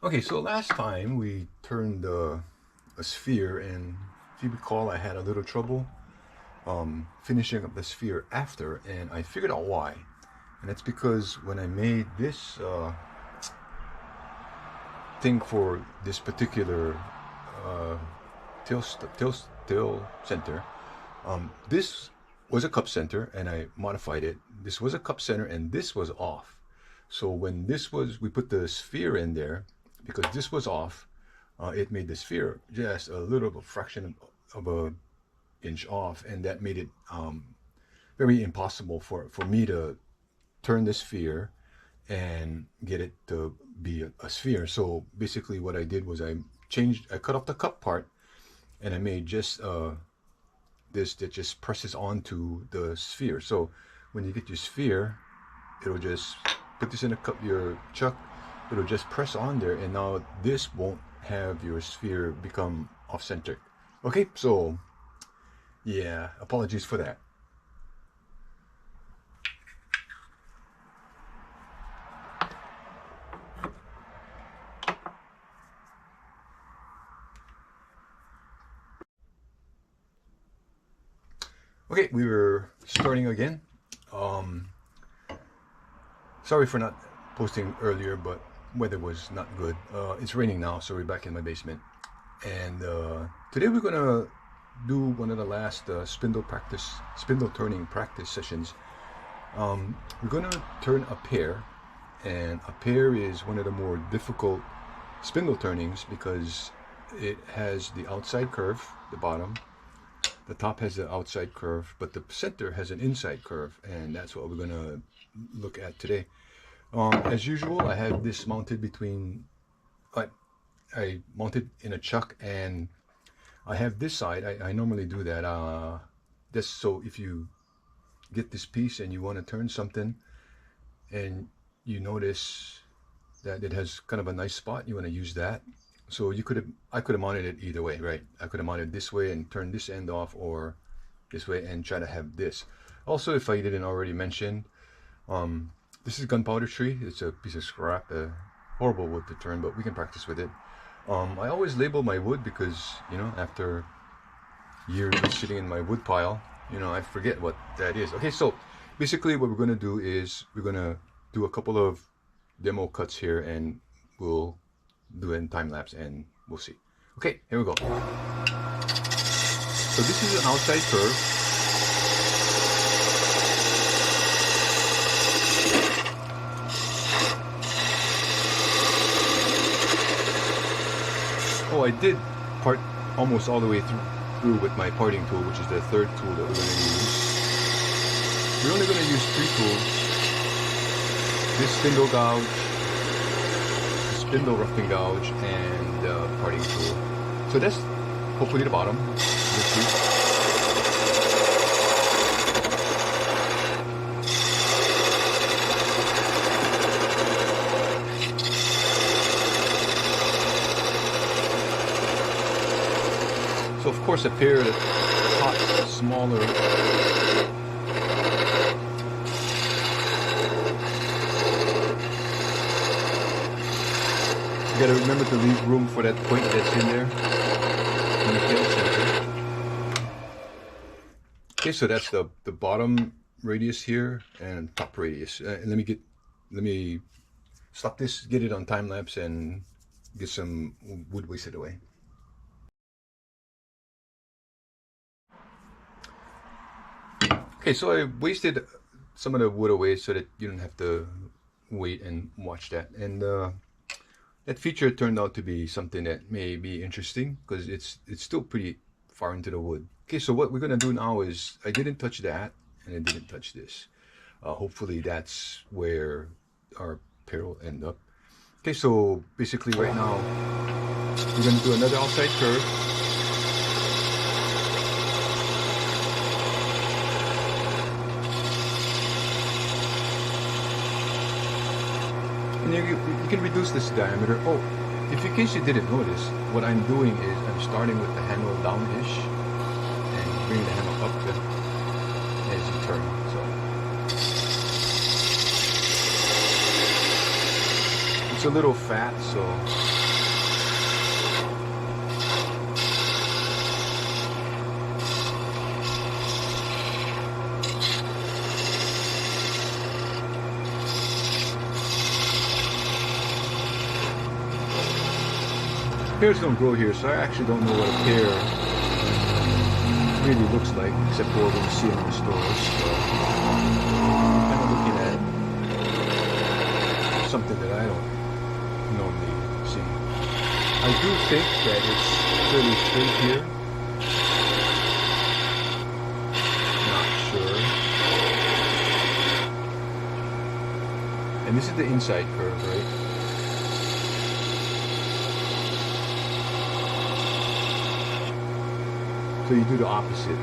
Okay, so last time we turned a sphere, and if you recall, I had a little trouble finishing up the sphere after, and I figured out why. And that's because when I made this thing for this particular uh, tail center, this was a cup center, and I modified it. This was a cup center, and this was off. So when we put the sphere in there, because this was off, it made the sphere just a little fraction of a inch off, and that made it very impossible for me to turn the sphere and get it to be a sphere. So basically what I did was I cut off the cup part, and I made just this that just presses onto the sphere. So when you get your sphere, it'll just put this in a cup, your chuck, it'll just press on there, and now this won't have your sphere become off-center. Okay, so yeah, apologies for that. Okay, we were starting again. Um, Sorry for not posting earlier, but weather was not good. It's raining now, so we're back in my basement. And today we're gonna do one of the last spindle turning practice sessions. We're gonna turn a pear, and a pear is one of the more difficult spindle turnings because it has the outside curve, the bottom. The top has the outside curve, but the center has an inside curve, and that's what we're gonna look at today. As usual, I have this mounted between, I mounted in a chuck, and I have this side. I normally do that just so if you get this piece and you want to turn something and you notice that it has kind of a nice spot, you want to use that. So I could have mounted it either way, right? I could have mounted this way and turned this end off, or this way and try to have this. Also, if I didn't already mention, this is gunpowder tree. It's a piece of scrap, horrible wood to turn, but we can practice with it. I always label my wood because, after years of sitting in my wood pile, I forget what that is. Okay, so basically what we're going to do is we're going to do a couple of demo cuts here, and we'll do it in time lapse, and we'll see. Okay, here we go. So this is an outside curve. Oh, I did part almost all the way through with my parting tool, which is the third tool that we're going to use. We're only going to use 3 tools. This spindle gouge, the spindle roughing gouge, and the parting tool. So that's hopefully the bottom. Let's see. So of course a pear that's hot, smaller. You gotta remember to leave room for that point that's in there in the tail center. Okay, so that's the bottom radius here and top radius. And let me stop this, get it on time lapse, and get some wood wasted away. Okay, so I wasted some of the wood away so that you don't have to wait and watch that. And that feature turned out to be something that may be interesting because it's still pretty far into the wood. Okay, so what we're gonna do now is I didn't touch that, and I didn't touch this. Hopefully that's where our pear will end up. Okay, so basically right now we're gonna do another outside curve. And you can reduce this diameter. Oh, if in case you didn't notice, what I'm doing is I'm starting with the handle down-ish and bringing the handle up as you turn. So It's a little fat, so pears don't grow here, so I actually don't know what a pear really looks like, except for what we see in the stores. So I'm kind of looking at something that I don't normally see. I do think that it's fairly straight here. Not sure. And this is the inside curve, right? So you do the opposite.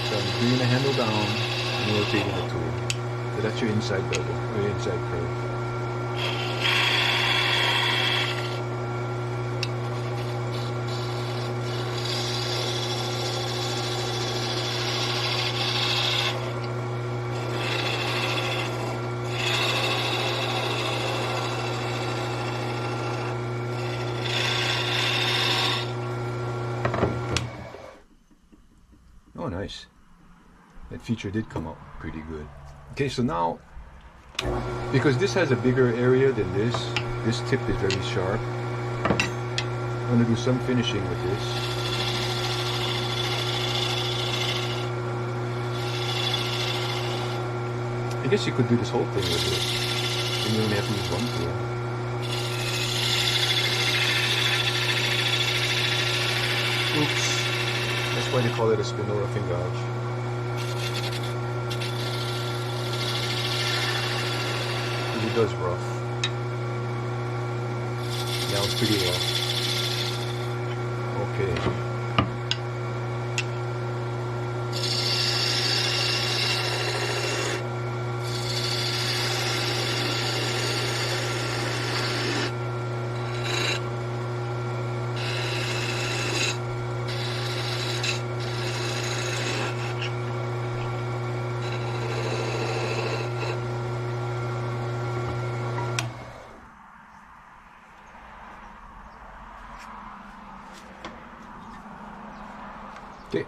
So I'm bringing the handle down and rotating the tool. So that's your inside bevel, or your inside curve. Oh, nice. That feature did come out pretty good. Okay, so now, because this has a bigger area than this tip is very sharp. I'm going to do some finishing with this. I guess you could do this whole thing with this. And you only have to use one tool. Oops. That's why they call it a spindle roughing gouge. Because it does rough. Now it's pretty rough. Okay. Okay,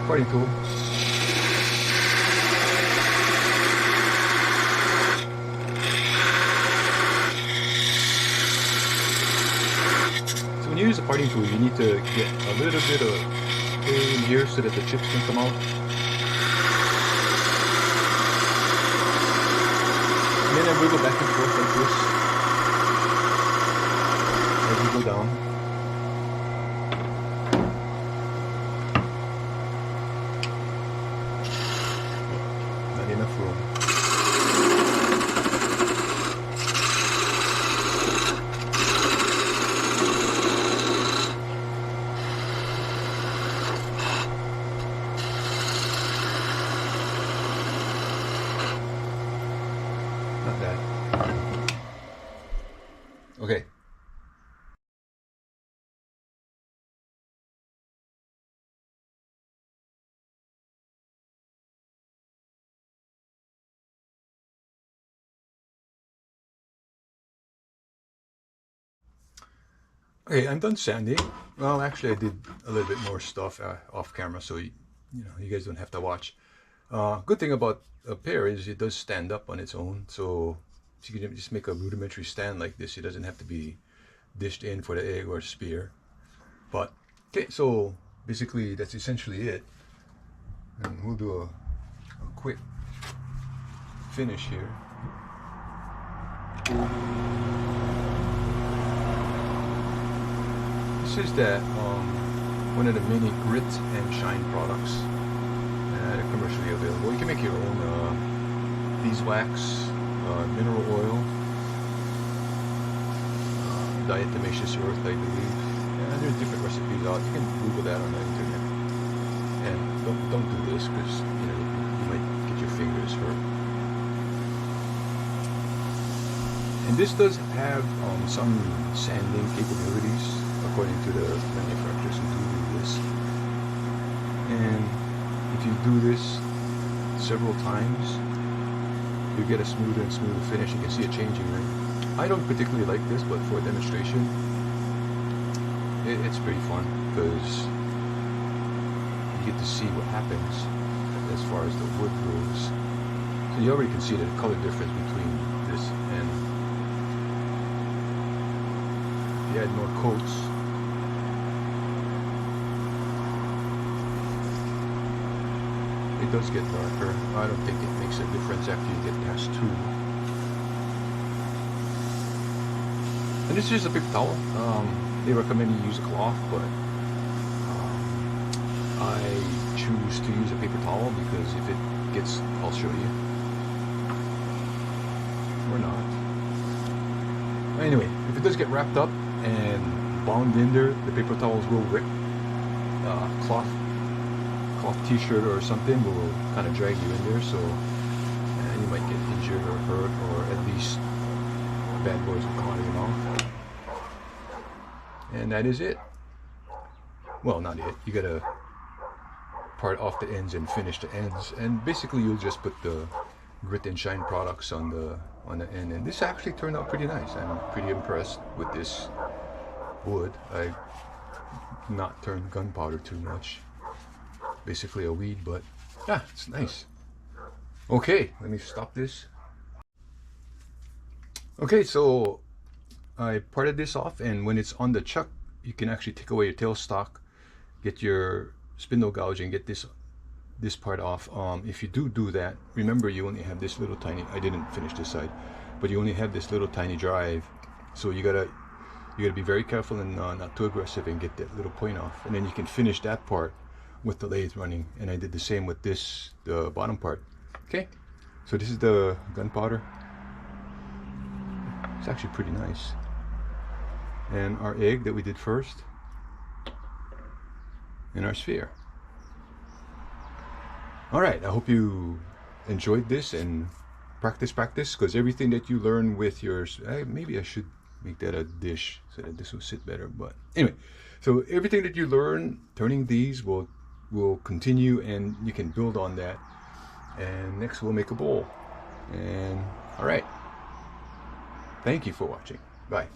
parting tool. So when you use a parting tool, you need to get a little bit of air in here so that the chips can come out. And then I wiggle back and forth like this as you go down. Enough room. Not bad. Okay. Okay, I'm done sanding. Well, actually, I did a little bit more stuff off camera, so you guys don't have to watch. Good thing about a pear is it does stand up on its own, so you can just make a rudimentary stand like this. It doesn't have to be dished in for the egg or spear. But okay, so basically that's essentially it, and we'll do a quick finish here. This is that one of the mini grit and shine products that are commercially available. You can make your own beeswax, mineral oil, diatomaceous earth, I believe. And there's different recipes out. You can Google that on the internet. And don't do this because you might get your fingers hurt. And this does have some sanding capabilities, according to the manufacturers who do this. And if you do this several times, you get a smoother and smoother finish. You can see it changing, right? I don't particularly like this, but for a demonstration, it's pretty fun because you get to see what happens as far as the wood goes. So you already can see the color difference between this and if you add more coats. It does get darker. I don't think it makes a difference after you get past 2. And this is just a paper towel. They recommend you use a cloth, but I choose to use a paper towel because if it gets, I'll show you. Or not. Anyway, if it does get wrapped up and bound in there, the paper towels will rip. Cloth t-shirt or something will kind of drag you in there, so you might get injured or hurt, or at least bad boys will call you off. And that is it. Well, not it. You gotta part off the ends and finish the ends, and basically you'll just put the grit and shine products on the end. And this actually turned out pretty nice. I'm pretty impressed with this wood. I not turned gunpowder too much. Basically a weed, but yeah, it's nice. Okay, let me stop this. Okay, so I parted this off, and when it's on the chuck, you can actually take away your tailstock, get your spindle gouge, and get this part off. If you do that, remember you only have this little tiny, I didn't finish this side, but you only have this little tiny drive, so you gotta be very careful and not too aggressive and get that little point off, and then you can finish that part with the lathe running. And I did the same with this, the bottom part. Okay, so this is the gunpowder. It's actually pretty nice. And our egg that we did first, and our sphere. All right, I hope you enjoyed this and practice, because everything that you learn with yours, maybe I should make that a dish so that this will sit better. But anyway, so everything that you learn turning these will continue, and you can build on that. And next we'll make a bowl. And all right, thank you for watching. Bye.